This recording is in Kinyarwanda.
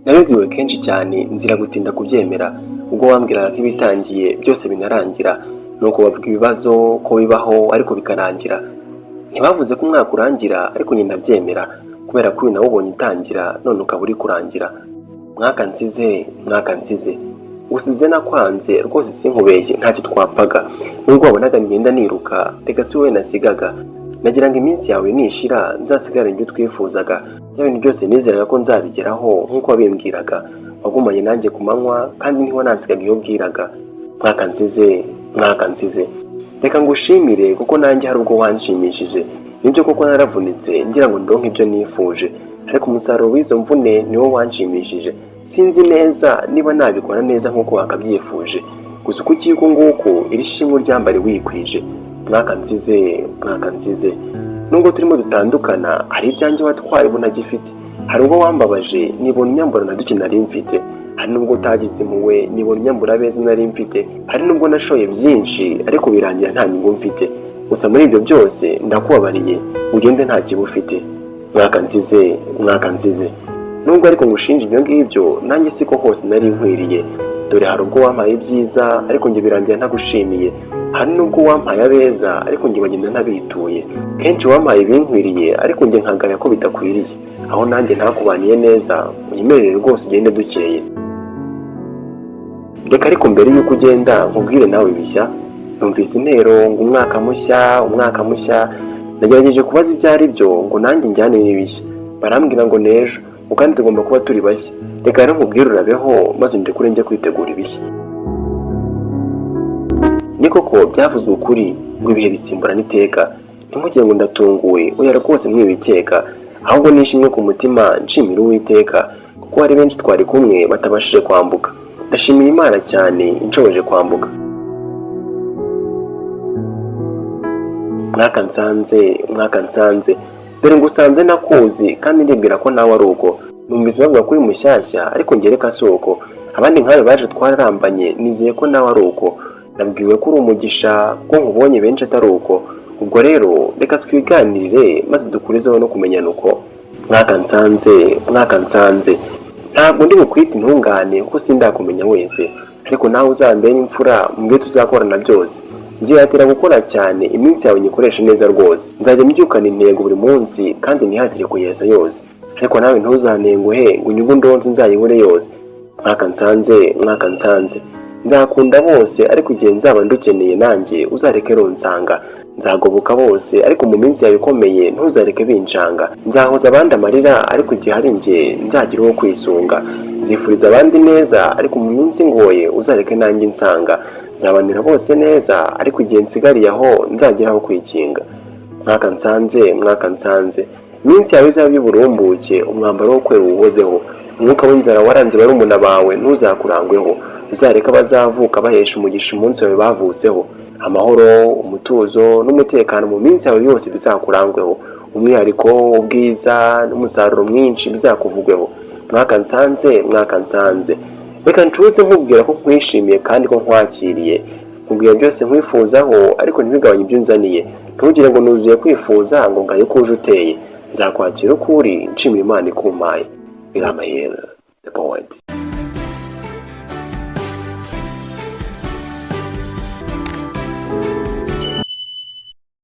Nabibwiwe kenshi cyane nzira gutinda kubyemera, ubwo wambwiraga ko ibitangiye byose binarangira, nuko bavuga ibibazo ko bibaho ariko bikarangira. Ntibavuze ko umwaka urangira ariko njye ndabyemera, kubera ko uyu nawubonye utangira none ukaba uri kurangira. Mwaka nsize, mwaka nsize, usize nakwanze rwose sinkubeshye ntacyo twapfaga, nubwo wabonaga ngenda niruka reka si wowe nasigaga. Nagira ngo iminsi yawe nishira nzasigare njye twifuzaga, bya bintu byose nizeraga ko nzabigeraho nk'uko wabimbwiraga. Wagumanye nanjye ku manywa kandi niho nansigaga iyo bwiraga. Mwaka nsize, mwaka nsize, reka ngushimire kuko nanjye hari ubwo wanshimishije. Nibyo koko naravunitse ngira ngo ndonke ibyo nifuje, ariko umusaruro w'izo mvune niwo wanshimishije. Sinzi neza niba nabikora neza nk'uko wakabyifuje, gusa uko ugiye uku nguku iri shimwe ryambare wikwije. Mwaka nsize, mwaka nsize, nubwo turimo dutandukana hari ibyanjye watwaye ubu ntagifite. Hari ubwo wambabaje nibona inyambura na duke nari mfite, hari n'ubwo utagize impuhwe nibona inyambura abeza nari mfite, hari n'ubwo nashoye byinshi ariko birangira nta nyungu mfite. Gusa muri ibyo byose ndakubabariye, ugende nta kiba ufite. Mwaka nsize, mwaka nsize, nubwo ariko ngushinja ibyo ngibyo nanjye siko hose nari nkwiriye. Dore hari ubwo wampaye ibyiza ariko njye birangira ntagushimiye, hari n'ubwo wampaye abeza ariko njye bagenda ntabituye. Kenshi wampaye ibinkwiriye ariko njye nkagaya ko bidakwiriye, aho nanjye ntakubaniye neza unyemerere rwose ugende dukeye. Reka ariko mbere y'uko ugenda nkubwire nawe bishya. Numvise intero ngo umwaka mushya, umwaka mushya. Nagerageje kubaza ibyo ari byo ngo nanjye njyane n'ibishya, barambwira ngo n'ejo, kandi tugomba kuba turi bashya. Reka rero nkubwire urabeho maze ndekure njye kwitegura ibishya. Ni koko byavuzwe ukuri ngo ibihe bisimburana iteka. Ntimugire ngo ndatunguwe, oya rwose mwibikeka, ahubwo nishimye ku mutima nshimira Uwiteka kuko hari benshi twari kumwe batabashije kwambuka. Ndashimira Imana cyane inshoboje kwambuka. Mwaka nsanze, mwaka nsanze, dore ngusanze nakuzi kandi ndibwira ko nawe ari uko. Numvise bavuga ko uri mushyashya ariko njye reka si uko, abandi nkawe baje twararambanye nizeye ko nawe ari uko. Nabwiwe ko uri umugisha ko nkubonye benshi atari uko. Ubwo rero reka twiganirire maze dukurizeho no kumenyana uko. Mwaka nsanze, mwaka nsanze, ntabwo ndi bukwita intungane kuko sindakumenya wese, ariko nawe uzambere imfura mu byo tuzakorana byose. Nzihatira gukora cyane iminsi yawe nyikoreshe neza rwose. Nzajya mbyukana intego buri munsi kandi nihatire kuyesa yose, ariko nawe ntuzantenguhe ngo inyungu ndonze nzayibure yose. Mwaka nsanze, mwaka nsanze, nzakunda bose ariko igihe nzaba ndukeneye nanjye uzareke ronsanga. Nzagoboka bose ariko mu minsi yawe ikomeye ntuzareke bincanga. Nzahoza abandi amarira ariko igihe hari njye nzagira uwo kwisunga. Nzifuriza abandi neza ariko mu minsi ngoye uzareke nanjye nsanga. Nzabanira bose neza ariko igihe nsigariye aho nzagira aho kwikinga. Mwaka nsanze, mwaka nsanze, iminsi yawe izaba y'uburumbuke, umwambaro wo kwera uwuhozeho. Umwuka w'inzara waranze barumuna bawe ntuzakurangweho. Uzareka abazavuka bahesha umugisha umunsi wawe bavutseho. Amahoro, umutuzo n'umutekano mu minsi yawe yose bizakurangweho. Umwihariko, ubwiza n'umusaruro mwinshi bizakuvugweho. Mwaka nsanze, mwaka nsanze, reka ncuze nkubwira ko nkwishimiye kandi ko nkwakiriye. Nkubwira byose nkwifuzaho ariko ntibigabanye ibyo unzaniye. Ntugire ngo nuzuye kwifuza ngo ngaye ko uje uteye. Nzakwakira uko uri nshimira Imana ikumpaye. Biramayera, the poet.